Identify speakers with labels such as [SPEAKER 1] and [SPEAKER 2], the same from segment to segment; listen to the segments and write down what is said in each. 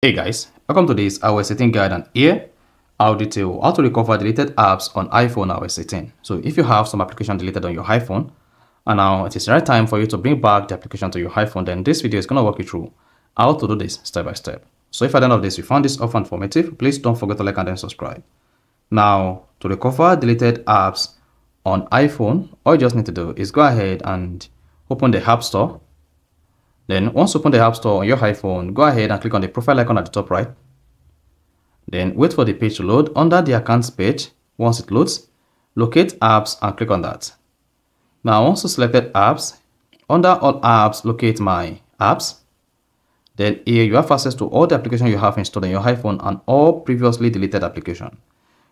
[SPEAKER 1] Hey guys, welcome to this iOS 18 guide, and here I'll detail how to recover deleted apps on iPhone iOS 18. So if you have some application deleted on your iPhone and now it is the right time for you to bring back the application to your iPhone, then this video is going to walk you through how to do this step by step. So if at the end of this you found this often informative, please don't forget to like and then subscribe. Now, to recover deleted apps on iPhone, all you just need to do is go ahead and open the App Store. Then once you open the App Store on your iPhone, go ahead and click on the profile icon at the top right. Then wait for the page to load. Under the accounts page, once it loads, locate apps and click on that. Now once you selected apps, under all apps, locate my apps. Then here you have access to all the applications you have installed on your iPhone and all previously deleted applications.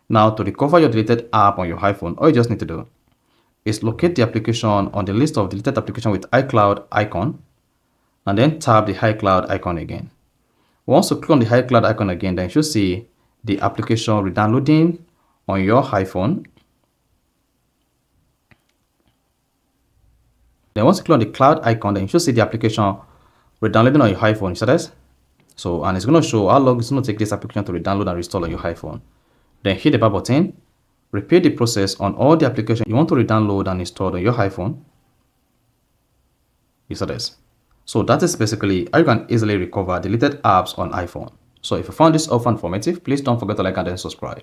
[SPEAKER 1] Now to recover your deleted app on your iPhone, all you just need to do is locate the application on the list of deleted applications with iCloud icon and then tap the iCloud icon again. Once you click on the iCloud icon again, then you should see the application re-downloading on your iPhone. Then once you click on the cloud icon, then you should see the application re-downloading on your iPhone. You see this? So, and it's going to show how long it's going to take this application to re-download and restore on your iPhone. Then hit the back button. Repeat the process on all the applications you want to re-download and install on your iPhone. You see this? So that is basically how you can easily recover deleted apps on iPhone. So if you found this often informative, please don't forget to like and then subscribe.